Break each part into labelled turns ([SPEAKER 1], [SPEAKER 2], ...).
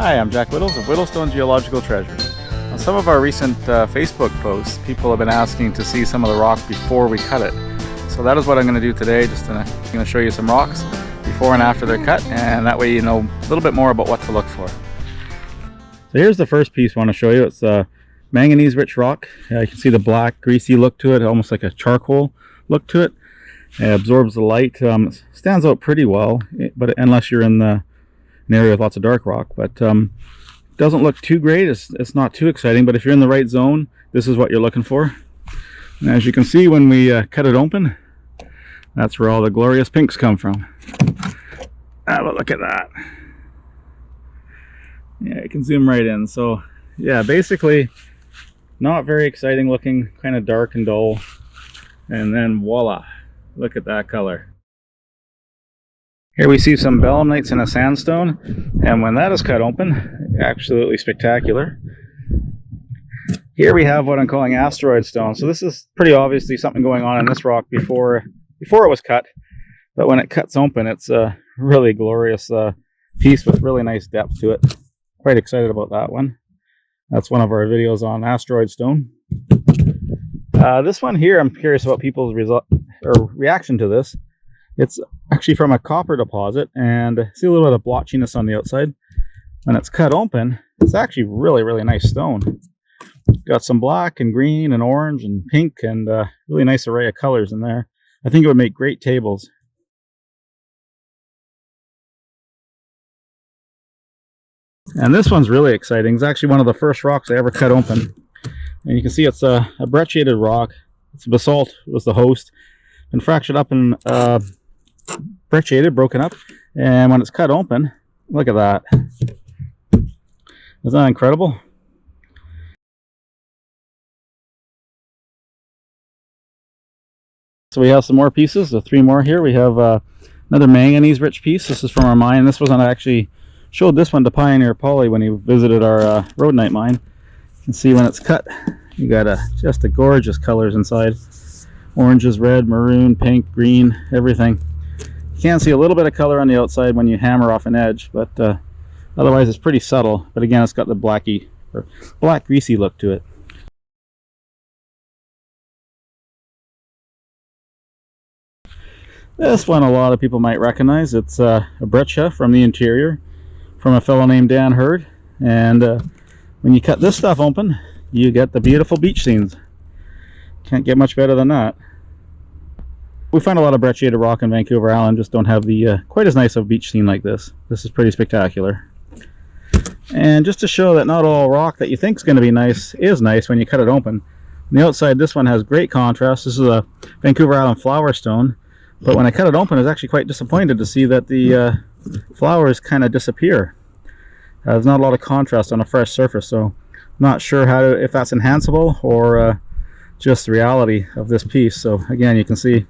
[SPEAKER 1] Hi, I'm Jack Whittles of WhittlesStone Geological Treasures. On some of our recent Facebook posts, people have been asking to see some of the rock before we cut it. So that is what I'm going to do today. I'm going to show you some rocks before and after they're cut, and that way you know a little bit more about what to look for. So here's the first piece I want to show you. It's a manganese rich rock. You can see the black greasy look to it, almost like a charcoal look to it. It absorbs the light. It stands out pretty well, but unless you're in an area with lots of dark rock. But doesn't look too great. It's not too exciting, but if you're in the right zone, this is what you're looking for. And as you can see, when we cut it open, that's where all the glorious pinks come from. Have a look at that. Yeah, you can zoom right in. So yeah, basically not very exciting looking, kind of dark and dull, and then voila, look at that color. Here we see some belemnites in a sandstone, and when that is cut open, absolutely spectacular. Here we have what I'm calling asteroid stone. So this is pretty obviously something going on in this rock before it was cut, but when it cuts open, it's a really glorious piece with really nice depth to it. Quite excited about that one. That's one of our videos on asteroid stone. This one here, I'm curious about people's reaction to this. It's actually from a copper deposit, and see a little bit of blotchiness on the outside. When it's cut open, it's actually really nice stone. Got some black and green and orange and pink and really nice array of colors in there. I think it would make great tables. And this one's really exciting. It's actually one of the first rocks I ever cut open. And you can see it's a brecciated rock. It's basalt was the host. Been fractured up and brecciated, broken up. And when it's cut open, look at that. Isn't that incredible? So we have some more pieces, so 3 more here. We have another manganese rich piece. This is from our mine. This wasn't actually showed this one to Pioneer Polly when he visited our rhodonite mine. You can see when it's cut, you got just a gorgeous colors inside. Oranges, red, maroon, pink, green, everything. You can see a little bit of color on the outside when you hammer off an edge, but otherwise it's pretty subtle. But again, it's got the black greasy look to it. This one a lot of people might recognize. It's a breccia from the interior from a fellow named Dan Hurd. And when you cut this stuff open, you get the beautiful beach scenes. Can't get much better than that. We find a lot of brecciated rock in Vancouver Island, just don't have the quite as nice of a beach scene like this. This is pretty spectacular. And just to show that not all rock that you think is going to be nice is nice when you cut it open. On the outside, this one has great contrast. This is a Vancouver Island flower stone. But when I cut it open, I was actually quite disappointed to see that the flowers kind of disappear. There's not a lot of contrast on a fresh surface, so not sure if that's enhanceable or just the reality of this piece. So again, you can see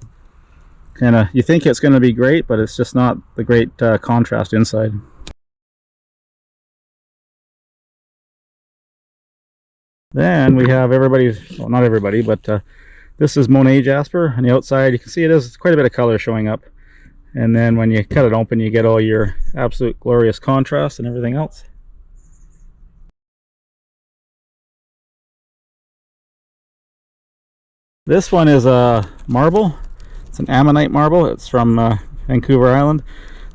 [SPEAKER 1] you think it's going to be great, but it's just not the great contrast inside. Then we have everybody's, well, not everybody, but this is Monet jasper. On the outside, you can see it's quite a bit of color showing up. And then when you cut it open, you get all your absolute glorious contrast and everything else. This one is a marble. It's an ammonite marble. It's from Vancouver Island.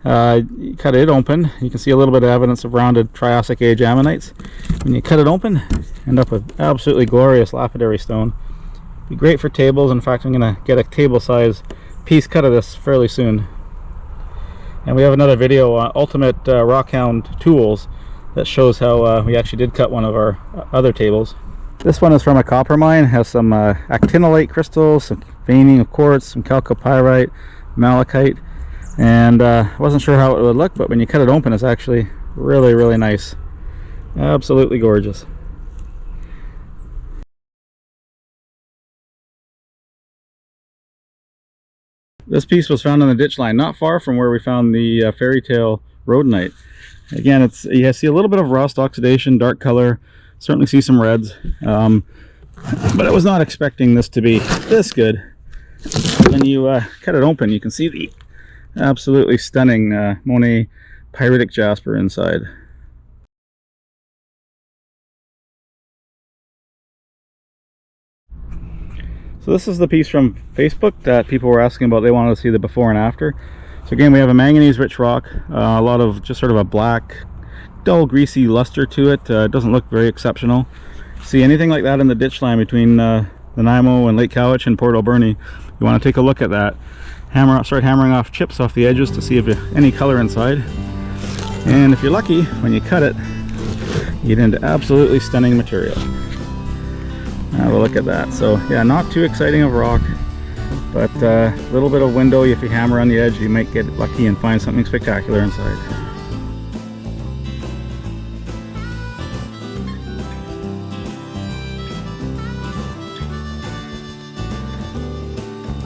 [SPEAKER 1] You cut it open, you can see a little bit of evidence of rounded Triassic age ammonites. When you cut it open, you end up with absolutely glorious lapidary stone. Be great for tables. In fact, I'm going to get a table size piece cut of this fairly soon. And we have another video on ultimate rockhound tools that shows how we actually did cut one of our other tables. This one is from a copper mine. It has some actinolite crystals, some veining of quartz, some chalcopyrite, malachite, and wasn't sure how it would look, but when you cut it open, it's actually really nice. Absolutely gorgeous. This piece was found on the ditch line, not far from where we found the fairy tale rhodonite. Again, you see a little bit of rust, oxidation, dark color. Certainly see some reds, but I was not expecting this to be this good. When you cut it open, you can see the absolutely stunning Monet pyritic jasper inside. So this is the piece from Facebook that people were asking about. They wanted to see the before and after. So again, we have a manganese rich rock, a lot of just sort of a black, dull, greasy luster to it. It doesn't look very exceptional. See anything like that in the ditch line between the Nanaimo and Lake Cowichan and Port Alberni, you want to take a look at that. Start hammering off chips off the edges to see if any color inside. And if you're lucky, when you cut it, you get into absolutely stunning material. Have a look at that. So yeah, not too exciting of rock, but a little bit of window. If you hammer on the edge, you might get lucky and find something spectacular inside.